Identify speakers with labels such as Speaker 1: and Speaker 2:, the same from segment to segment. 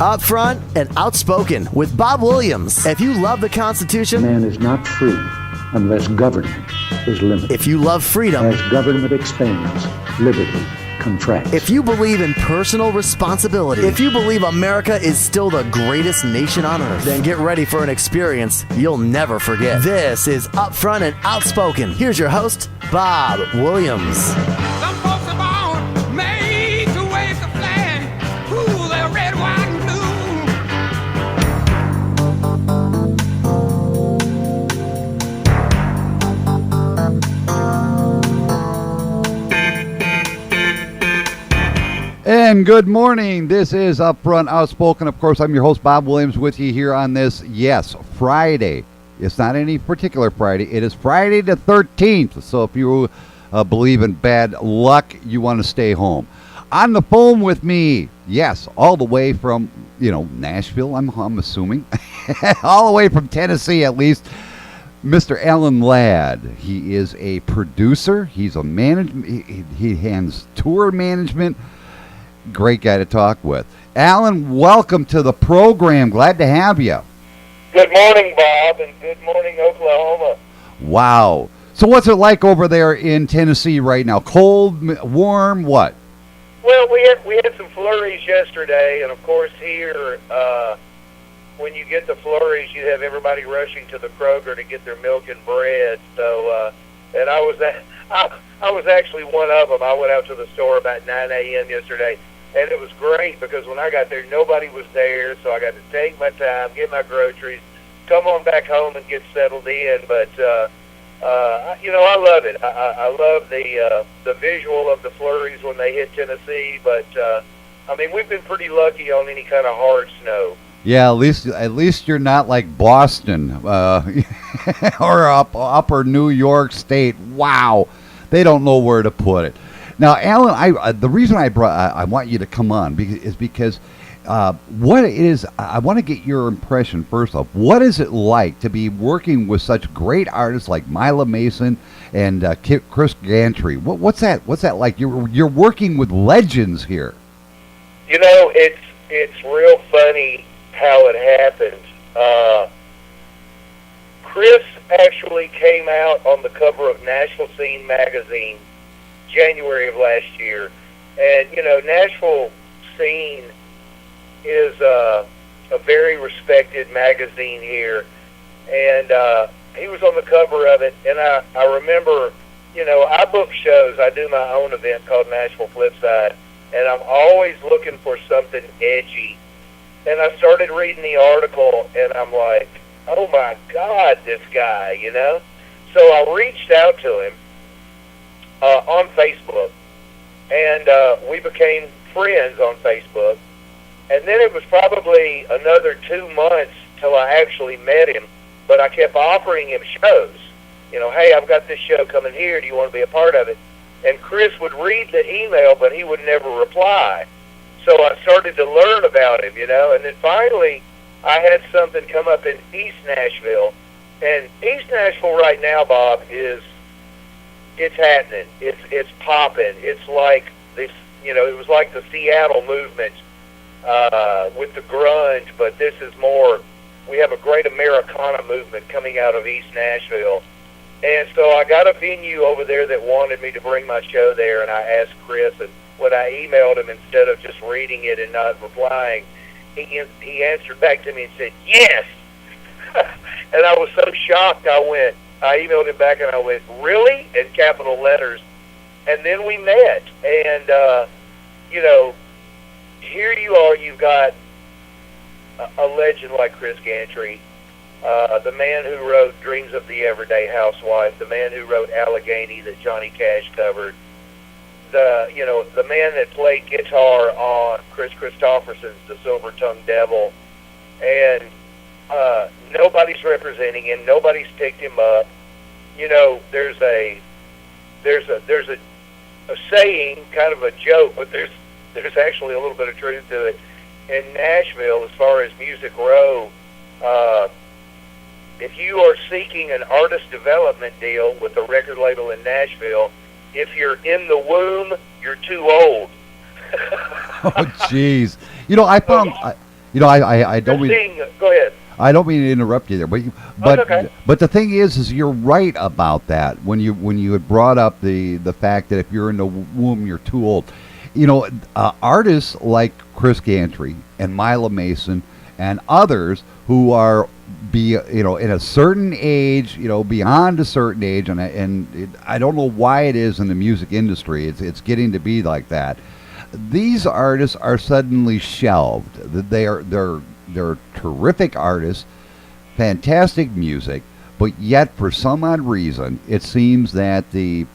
Speaker 1: Upfront and Outspoken with Bob Williams. If you love the Constitution,
Speaker 2: man is not free unless government is limited.
Speaker 1: if you love freedom,
Speaker 2: As government expands, liberty contracts.
Speaker 1: if you believe in personal responsibility, if you believe America is still the greatest nation on earth, then get ready for an experience you'll never forget. This is Upfront and Outspoken. Here's your host, Bob Williams.
Speaker 3: Some folks are born made to wave the flag. Ooh, they're red, white, and blue.
Speaker 4: And good morning. This is Upfront Outspoken. Of course, I'm your host, Bob Williams, with you here on this, yes, Friday. It's not any particular Friday. It is Friday the 13th. So if you believe in bad luck, you want to stay home. On the phone with me, yes, all the way from, Nashville, I'm assuming. All the way from Tennessee, at least, Mr. Alan Ladd. He is a producer. He's a management. He hands tour management. Great guy to talk with. Alan, welcome to the program. Glad to have you.
Speaker 5: Good morning, Bob, and good morning, Oklahoma.
Speaker 4: Wow. So what's it like over there in Tennessee right now? Cold, warm, what?
Speaker 5: Well, we had some flurries yesterday, and of course here, when you get the flurries, you have everybody rushing to the Kroger to get their milk and bread. So, and I was actually one of them. I went out to the store about 9 a.m. yesterday. And it was great because when I got there, nobody was there, so I got to take my time, get my groceries, come on back home and get settled in. But, I love it. I love the visual of the flurries when they hit Tennessee. But, we've been pretty lucky on any kind of hard snow.
Speaker 4: Yeah, at least you're not like Boston or upper New York State. Wow, they don't know where to put it. Now, Alan, the reason I want you to come on is because what it is, I want to get your impression first off. What is it like to be working with such great artists like Mila Mason and Chris Gantry? What's that like? You're working with legends here.
Speaker 5: It's real funny how it happened. Chris actually came out on the cover of Nashville Scene magazine January of last year, and Nashville Scene is a very respected magazine here, and he was on the cover of it. And I remember, I book shows. I do my own event called Nashville Flipside, and I'm always looking for something edgy. And I started reading the article, and I'm like, oh my God, this guy, So I reached out to him on Facebook, and we became friends on Facebook. And then it was probably another 2 months till I actually met him, but I kept offering him shows. Hey, I've got this show coming here. Do you want to be a part of it? And Chris would read the email, but he would never reply. So I started to learn about him, and then finally I had something come up in East Nashville. And East Nashville right now, Bob, it's happening. It's popping. It's like this, it was like the Seattle movement with the grunge, but this is more, we have a great Americana movement coming out of East Nashville. And so I got a venue over there that wanted me to bring my show there, and I asked Chris, and when I emailed him, instead of just reading it and not replying, he answered back to me and said, yes! And I was so shocked, I emailed him back and I went, really? In capital letters. And then we met. And, here you are, you've got a legend like Chris Gantry, the man who wrote Dreams of the Everyday Housewife, the man who wrote Allegheny that Johnny Cash covered, the man that played guitar on Chris Christopherson's The Silver-Tongued Devil. And nobody's representing him. Nobody's picked him up. There's a saying, kind of a joke, but there's actually a little bit of truth to it. In Nashville, as far as Music Row, if you are seeking an artist development deal with a record label in Nashville, if you're in the womb, you're too old.
Speaker 4: Oh, jeez. I found You know, I don't
Speaker 5: You're
Speaker 4: mean,
Speaker 5: seeing, go ahead.
Speaker 4: I don't mean to interrupt you there, but
Speaker 5: okay.
Speaker 4: but the thing is you're right about that when you had brought up the fact that if you're in the womb you're too old. You know, artists like Chris Gantry and Mila Mason and others who are in a certain age, beyond a certain age, and I don't know why it is in the music industry. It's getting to be like that. These artists are suddenly shelved. They're terrific artists, fantastic music, but yet for some odd reason, it seems that the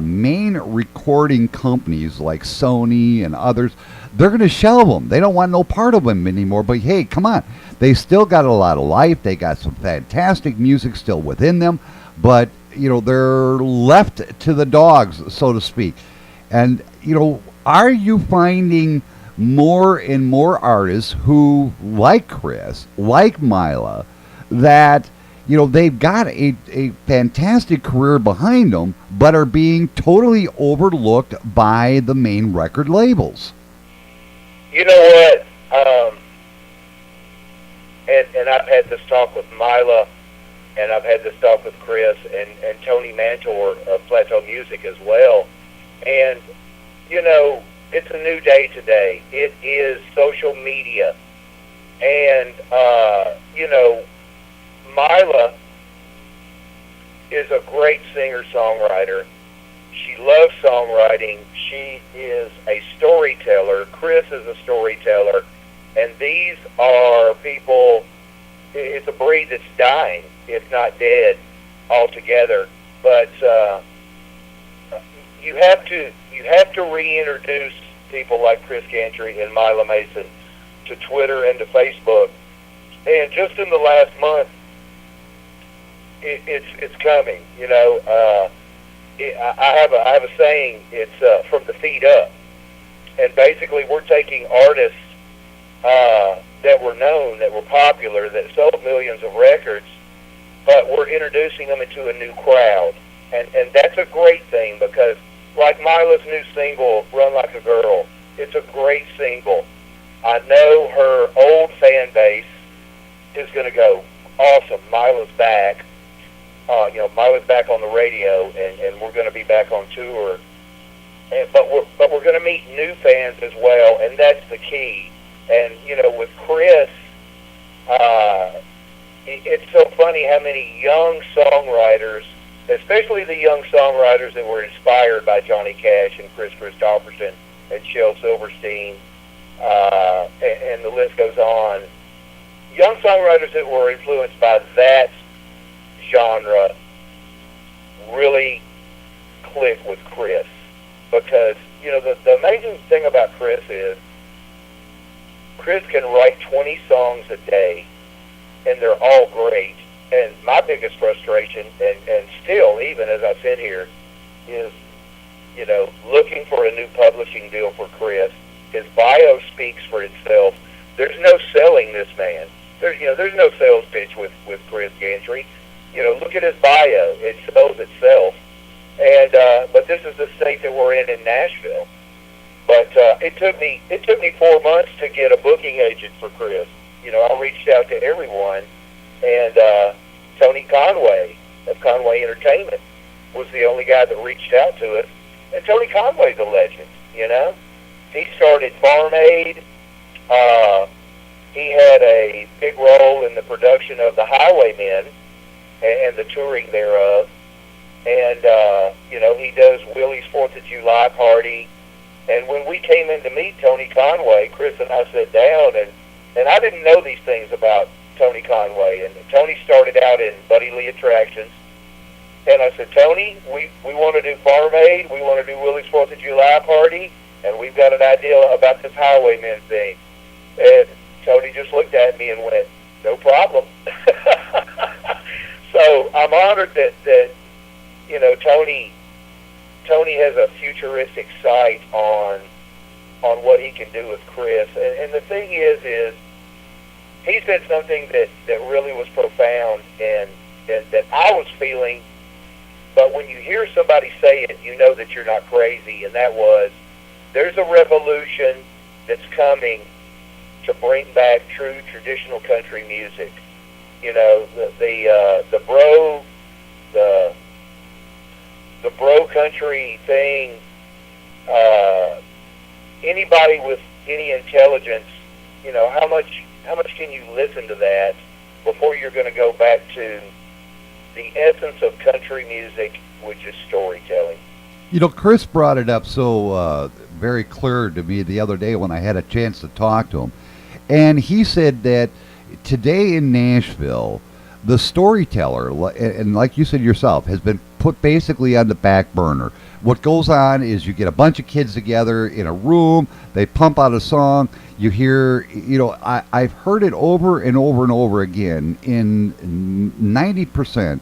Speaker 4: main recording companies like Sony and others, they're going to shelve them. They don't want no part of them anymore. But hey, come on. They still got a lot of life. They got some fantastic music still within them. But, they're left to the dogs, so to speak. And, are you finding more and more artists who, like Chris, like Mila, that they've got a fantastic career behind them, but are being totally overlooked by the main record labels?
Speaker 5: You know what? And I've had this talk with Mila, and I've had this talk with Chris and Tony Mantor of Plateau Music as well. And, it's a new day today. It is social media. And, Mila is a great singer-songwriter. She loves songwriting. She is a storyteller. Chris is a storyteller. And these are people, it's a breed that's dying, if not dead altogether. But you have to reintroduce people like Chris Gantry and Mila Mason to Twitter and to Facebook. And just in the last month, it's coming. I have a saying. It's from the feet up, and basically we're taking artists that were known, that were popular, that sold millions of records, but we're introducing them into a new crowd, and that's a great thing because, like Mila's new single, "Run Like a Girl," it's a great single. I know her old fan base is going to go, awesome, Mila's back. Mila's back on the radio, and we're going to be back on tour. But we're going to meet new fans as well, and that's the key. And with Chris, it's so funny how many young songwriters, especially the young songwriters that were inspired by Johnny Cash and Chris Christopherson and Shel Silverstein, and the list goes on. Young songwriters that were influenced by that genre really click with Chris, because the amazing thing about Chris is Chris can write 20 songs a day, and they're all great. And my biggest frustration, and still, even as I sit here, is looking for a new publishing deal for Chris. His bio speaks for itself. There's no selling this man. There's no sales pitch with Chris Gantry. Look at his bio; it sells itself. And but this is the state that we're in Nashville. But it took me 4 months to get a booking agent for Chris. I reached out to everyone, and Tony Conway of Conway Entertainment was the only guy that reached out to us. And Tony Conway's a legend. He started Farm Aid. He had a big role in the production of The Highwaymen and the touring thereof. And, he does Willie's 4th of July party. And when we came in to meet Tony Conway, Chris and I sat down, and I didn't know these things about Tony Conway. And Tony started out in Buddy Lee Attractions. And I said, Tony, we want to do Farm Aid. We want to do Willie's 4th of July party. And we've got an idea about this Highwaymen thing. And Tony just looked at me and went, no problem. So I'm honored that Tony has a futuristic sight on what he can do with Chris. And the thing is he said something that really was profound and that I was feeling, but when you hear somebody say it, you know that you're not crazy, and that was, there's a revolution that's coming to bring back true traditional country music. You know, the bro country thing. Anybody with any intelligence, you know, how much can you listen to that before you're going to go back to the essence of country music, which is storytelling?
Speaker 4: You know, Chris brought it up so very clear to me the other day when I had a chance to talk to him. And he said that today in Nashville, the storyteller, and like you said yourself, has been put basically on the back burner. What goes on is you get a bunch of kids together in a room, they pump out a song, you hear, you know, I've heard it over and over and over again. In 90%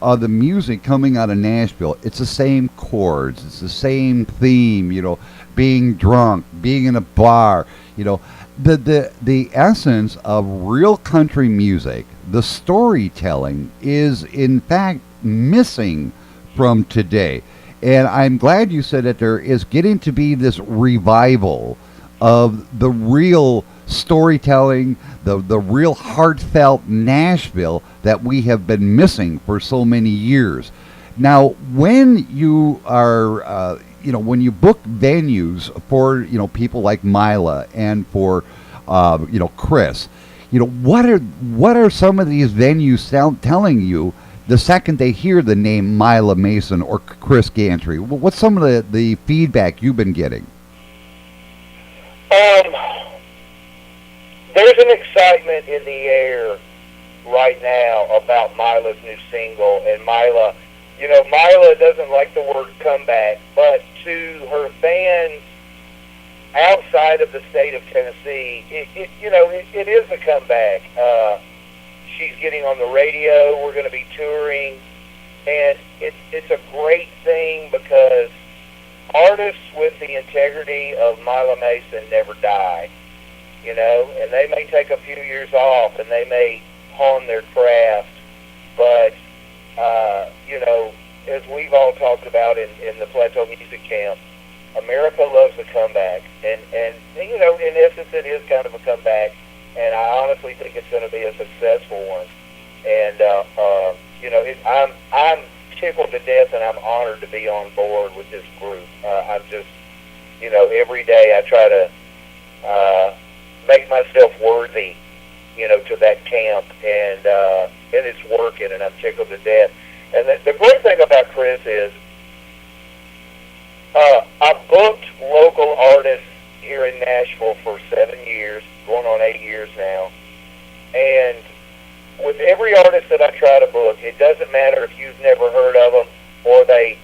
Speaker 4: of the music coming out of Nashville, it's the same chords, it's the same theme, you know, being drunk, being in a bar, you know. The essence of real country music, the storytelling, is in fact missing from today. And I'm glad you said that there is getting to be this revival of the real storytelling, the real heartfelt Nashville that we have been missing for so many years. Now, when you are, you know, when you book venues for, you know, people like Mila and for, you know, Chris, you know, what are some of these venues telling you the second they hear the name Mila Mason or Chris Gantry? What's some of the feedback you've been getting?
Speaker 5: There's an excitement in the air right now about Mila's new single, and Mila, you know, Mila doesn't like the word comeback, but to her fans outside of the state of Tennessee, it is a comeback. She's getting on the radio. We're going to be touring, and it's a great thing because artists with the integrity of Mila Mason never die, you know, and they may take a few years off and they may hone their craft, but, you know, as we've all talked about in the Plateau Music Camp, America loves a comeback, and you know, in essence, it is kind of a comeback, and I honestly think it's going to be a successful one. And you know, I'm tickled to death, and I'm honored to be on board with this group. I'm just, you know, every day I try to make myself worthy, you know, to that camp, and it's working, and I'm tickled to death. And the great thing about Chris is, I've booked local artists here in Nashville for 7 years, going on 8 years now. And with every artist that I try to book, it doesn't matter if you've never heard of them or they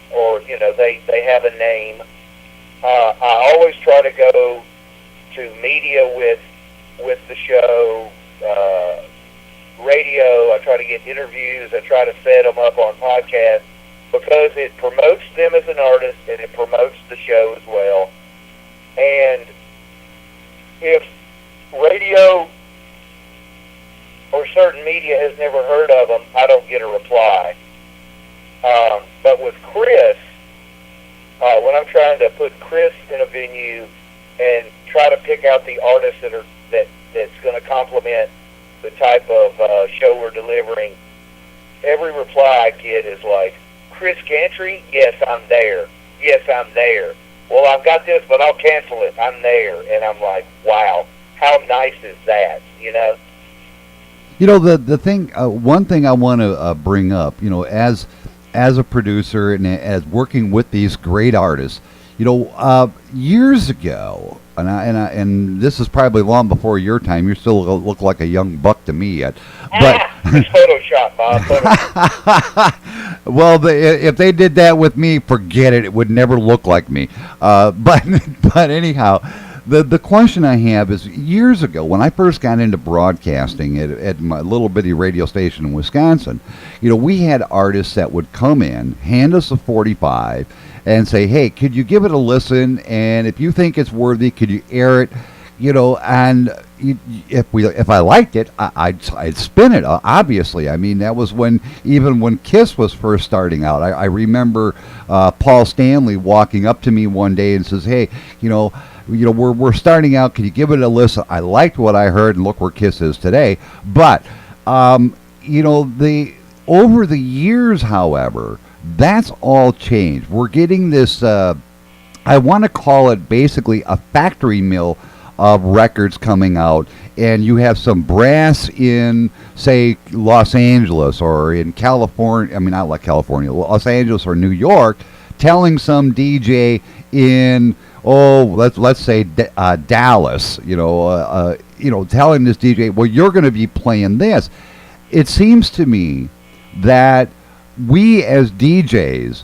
Speaker 5: have a name. I always try to go to media with the show, radio. I try to get interviews. I try to set them up on podcasts, because it promotes them as an artist and it promotes the show as well. And if radio or certain media has never heard of them, I don't get a reply. But with Chris, when I'm trying to put Chris in a venue and try to pick out the artists that's going to complement the type of show we're delivering, every reply I get is like, Chris Gantry? Yes, I'm there. Yes, I'm there. Well, I've got this, but I'll cancel it. I'm there. And I'm like, wow, how nice is that, you know?
Speaker 4: You know, the thing, one thing I want to bring up, you know, as a producer and as working with these great artists, you know, years ago, and this is probably long before your time. You still look like a young buck to me yet. But
Speaker 5: it's Photoshop, Bob. Photoshop.
Speaker 4: Well, if they did that with me, forget it. It would never look like me. But anyhow, the question I have is, years ago when I first got into broadcasting at my little bitty radio station in Wisconsin, you know, we had artists that would come in, hand us a 45, and say, hey, could you give it a listen? And if you think it's worthy, could you air it? You know, and if I liked it, I'd spin it. Obviously, I mean, that was even when Kiss was first starting out. I remember Paul Stanley walking up to me one day and says, "Hey, you know, we're starting out. Can you give it a listen? I liked what I heard, and look where Kiss is today. But the over the years, however, that's all changed. We're getting this. I want to call it basically a factory mill of records coming out, and you have some brass in, say, Los Angeles or in California. I mean, not like California, Los Angeles or New York, telling some DJ in let's say Dallas, telling this DJ, well, you're going to be playing this. It seems to me that we as DJs,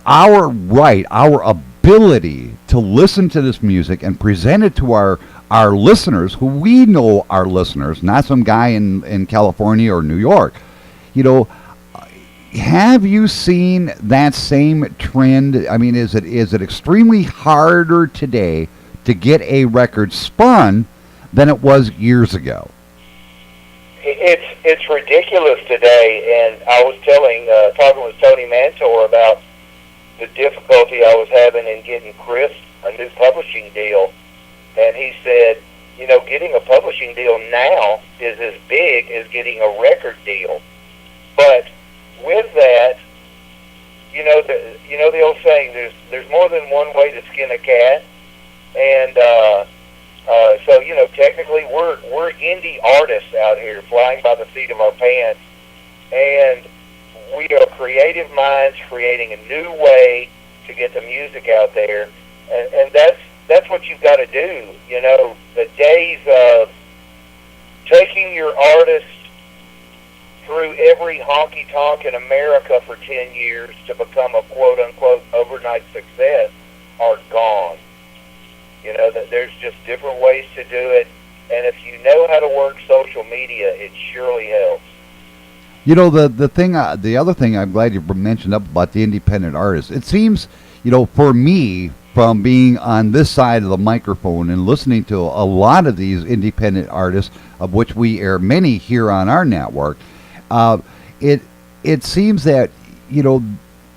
Speaker 4: our ability to listen to this music and present it to our listeners, who we know are listeners, not some guy in California or New York. Have you seen that same trend? I mean, is it extremely harder today to get a record spun than it was years ago?
Speaker 5: It's ridiculous today, and I was talking with Tony Mantor about the difficulty I was having in getting Chris a new publishing deal, and he said, getting a publishing deal now is as big as getting a record deal. But with that, the old saying, there's more than one way to skin a cat, and so technically we're indie artists out here flying by the seat of our pants, and we are creative minds creating a new way to get the music out there, and that's what you've got to do. The days of taking your artist through every honky-tonk in America for 10 years to become a quote-unquote overnight success are gone. That there's just different ways to do it, and if you know how to work social media, it surely helps.
Speaker 4: The other thing I'm glad you mentioned up about the independent artists. It seems, for me, from being on this side of the microphone and listening to a lot of these independent artists, of which we air many here on our network, it seems that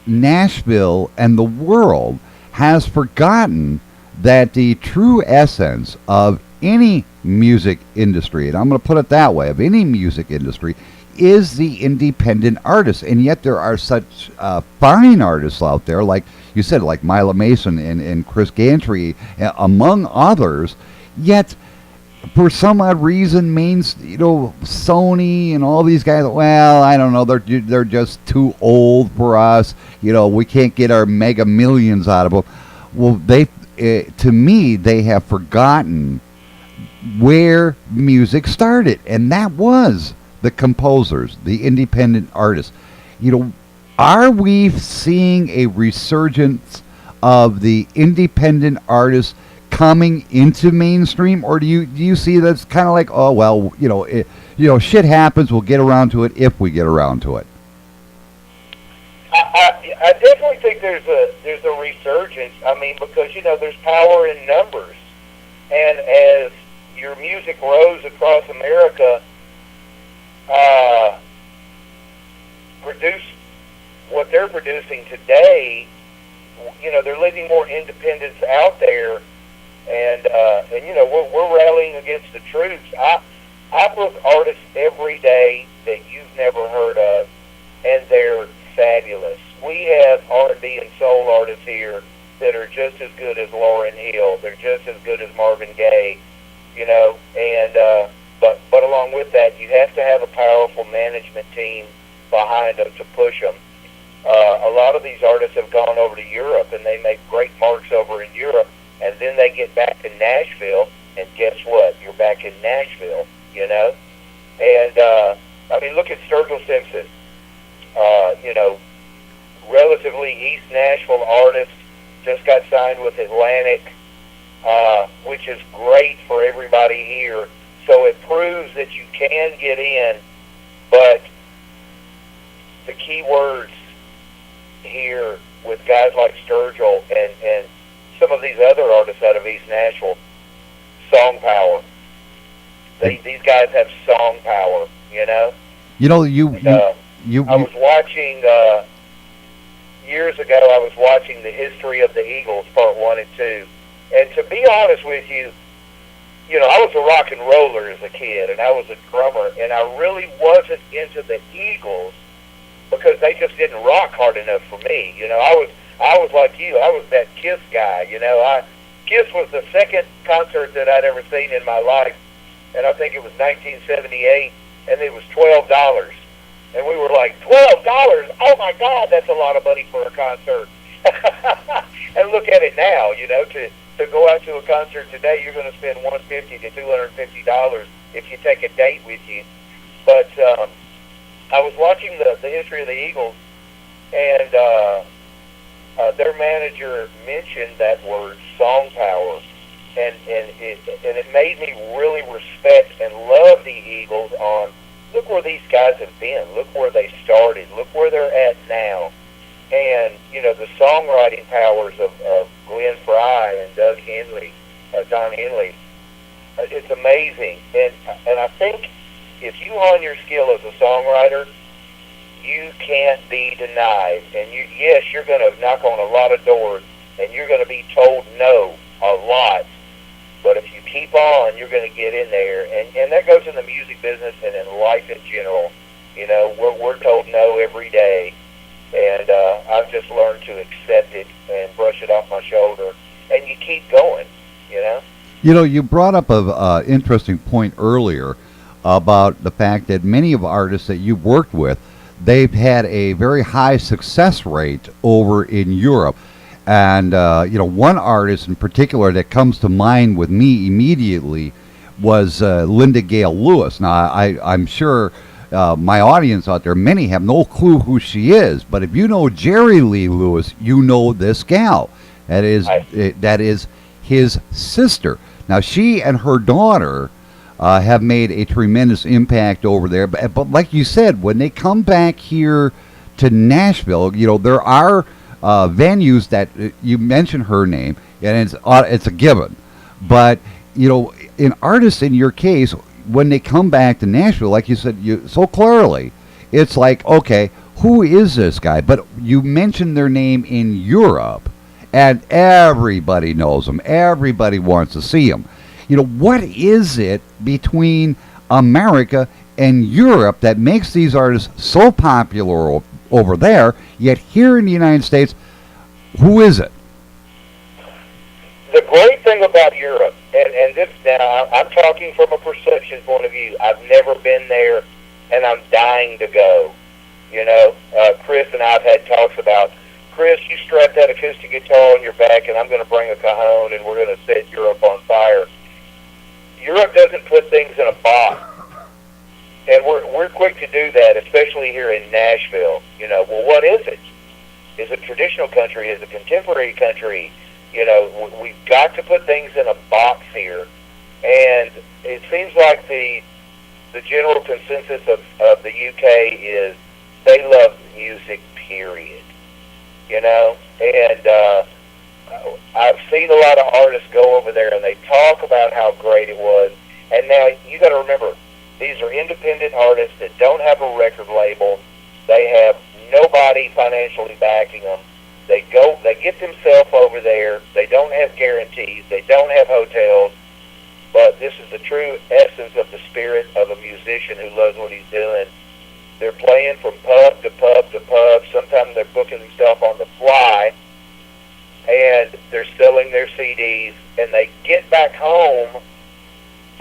Speaker 4: Nashville and the world has forgotten that the true essence of any music industry, and I'm going to put it that way, of any music industry, is the independent artist. And yet there are such fine artists out there, like you said, like Mila Mason and Chris Gantry, among others. Yet, for some odd reason, Sony and all these guys, well, I don't know, they're just too old for us. We can't get our mega millions out of them. Well, to me, they have forgotten where music started, and that was the composers, the independent artists. Are we seeing a resurgence of the independent artists coming into mainstream, or do you see that's kind of like, oh well, shit happens, we'll get around to it if we get around to it?
Speaker 5: I definitely think there's a resurgence. I mean, because there's power in numbers, and as your music rose across America, produce what they're producing today. They're leaving more independence out there, and we're rallying against the troops. I book artists every day that you've never heard of, and they're fabulous. We have R&B and soul artists here that are just as good as Lauryn Hill. They're just as good as Marvin Gaye, and but along with that, you have to have a powerful management team behind them to push them. A lot of these artists have gone over to Europe, and they make great marks over in Europe, and then they get back to Nashville, and guess what? You're back in Nashville, And, I mean, look at Sturgill Simpson, relatively East Nashville artist, just got signed with Atlantic, which is great for everybody here. So it proves that you can get in, but the key words here with guys like Sturgill and some of these other artists out of East Nashville, song power. These guys have song power, I was watching, years ago, I was watching The History of the Eagles, Part 1 and 2, And to be honest with you, I was a rock and roller as a kid, and I was a drummer, and I really wasn't into the Eagles because they just didn't rock hard enough for me. I was like you. I was that Kiss guy. Kiss was the second concert that I'd ever seen in my life, and I think it was 1978, and it was $12. And we were like, $12? Oh, my God, that's a lot of money for a concert. And look at it now, to go out to a concert today, you're going to spend $150 to $250 if you take a date with you. But I was watching the history of the Eagles, and their manager mentioned that word, song power, and it made me really respect and love the Eagles on, look where these guys have been, look where they started, look where they're at now. And, the songwriting powers of Glenn Frey and Don Henley, it's amazing. And I think if you hone your skill as a songwriter, you can't be denied. And yes, you're going to knock on a lot of doors, and you're going to be told no a lot. But if you keep on, you're going to get in there. And that goes in the music business and in life in general. We're told no every day. And I've just learned to accept it and brush it off my shoulder. And you keep going,
Speaker 4: You brought up an interesting point earlier about the fact that many of artists that you've worked with, they've had a very high success rate over in Europe. And, one artist in particular that comes to mind with me immediately was Linda Gale Lewis. Now, I'm sure my audience out there, many have no clue who she is. But if you know Jerry Lee Lewis, you know this gal. That is his sister. Now, she and her daughter have made a tremendous impact over there. But like you said, when they come back here to Nashville, there are venues that you mention her name, and it's a given. But in artists in your case, when they come back to Nashville, like you said, so clearly, it's like, okay, who is this guy? But you mentioned their name in Europe, and everybody knows them. Everybody wants to see them. What is it between America and Europe that makes these artists so popular over there, yet here in the United States, who is it?
Speaker 5: The great thing about Europe, and this now, I'm talking from a perception point of view. I've never been there, and I'm dying to go. Chris and I have had talks about, Chris, you strap that acoustic guitar on your back, and I'm going to bring a cajon, and we're going to set Europe on fire. Europe doesn't put things in a box, and we're quick to do that, especially here in Nashville. Well, what is it? Is it a traditional country? Is it a contemporary country? We've got to put things in a box here, and it seems like the general consensus of the UK is they love music, period. And I've seen a lot of artists go over there, and they talk about how great it was. And now you got to remember, these are independent artists that don't have a record label. They have nobody financially backing them. They get themselves over there. They don't have guarantees. They don't have hotels. But this is the true essence of the spirit of a musician who loves what he's doing. They're playing from pub to pub to pub. Sometimes they're booking themselves on the fly, and they're selling their CDs. And they get back home,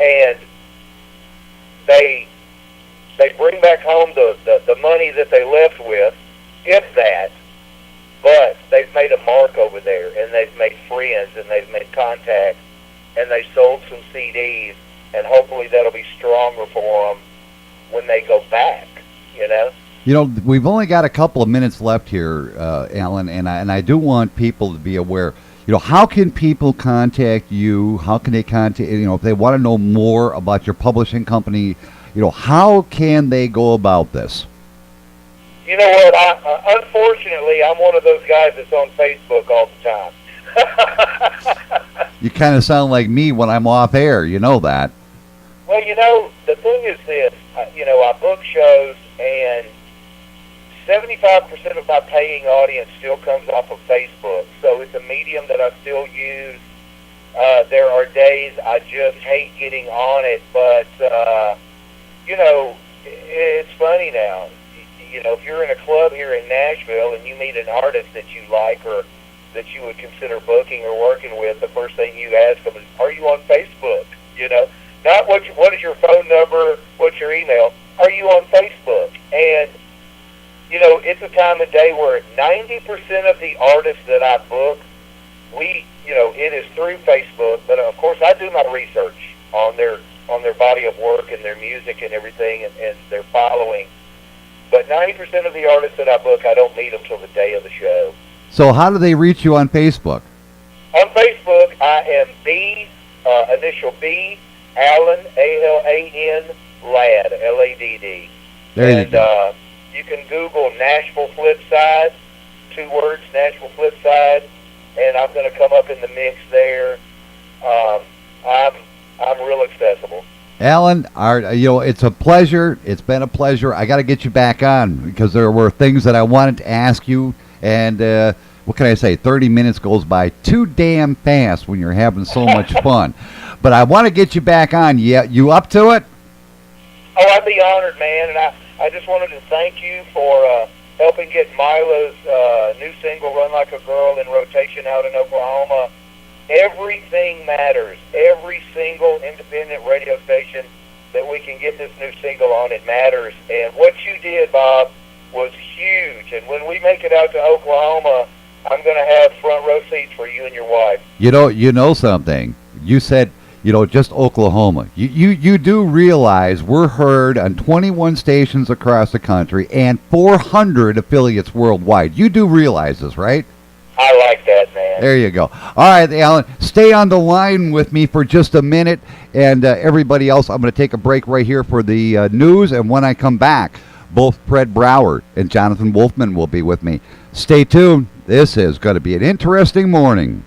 Speaker 5: and they bring back home the money that they left with, if that. But they've made a mark over there, and they've made friends, and they've made contacts, and they sold some CDs, and hopefully that'll be stronger for them when they go back,
Speaker 4: We've only got a couple of minutes left here, Alan, and I do want people to be aware. How can people contact you? How can they contact, if they want to know more about your publishing company, how can they go about this?
Speaker 5: You know what? Unfortunately, I'm one of those guys that's on Facebook all the time.
Speaker 4: You kind of sound like me when I'm off air. You know that.
Speaker 5: Well, the thing is this. I book shows, and 75% of my paying audience still comes off of Facebook. So it's a medium that I still use. There are days I just hate getting on it, but, you know, it's funny now. You know, if you're in a club here in Nashville and you meet an artist that you like or that you would consider booking or working with, the first thing you ask them is, are you on Facebook? You know, not what is your phone number, what's your email, are you on Facebook? And, you know, it's a time of day where 90% of the artists that I book, it is through Facebook, but of course I do my research on their body of work and their music and everything and their following. But 90% of the artists that I book, I don't meet them till the day of the show.
Speaker 4: So how do they reach you on Facebook?
Speaker 5: On Facebook, I am initial B, Alan, A-L-A-N, Ladd, L-A-D-D.
Speaker 4: There you go.
Speaker 5: You can Google Nashville Flipside, 2 words, Nashville Flipside, and I'm going to come up in the mix there. I'm real accessible.
Speaker 4: Alan, it's a pleasure. It's been a pleasure. I got to get you back on because there were things that I wanted to ask you, and what can I say? 30 minutes goes by too damn fast when you're having so much fun. But I want to get you back on. Yeah, you up to it?
Speaker 5: Oh, I'd be honored, man, and I just wanted to thank you for helping get Mila's new single, Run Like a Girl, in rotation out in Oklahoma. Everything matters. Every single independent radio station that we can get this new single on, it matters. And what you did, Bob, was huge. And when we make it out to Oklahoma, I'm going to have front row seats for you and your wife.
Speaker 4: You know something. You said, just Oklahoma. You do realize we're heard on 21 stations across the country and 400 affiliates worldwide. You do realize this, right?
Speaker 5: I like that, man.
Speaker 4: There you go. All right, Alan, stay on the line with me for just a minute. And everybody else, I'm going to take a break right here for the news. And when I come back, both Fred Brower and Jonathan Wolfman will be with me. Stay tuned. This is going to be an interesting morning.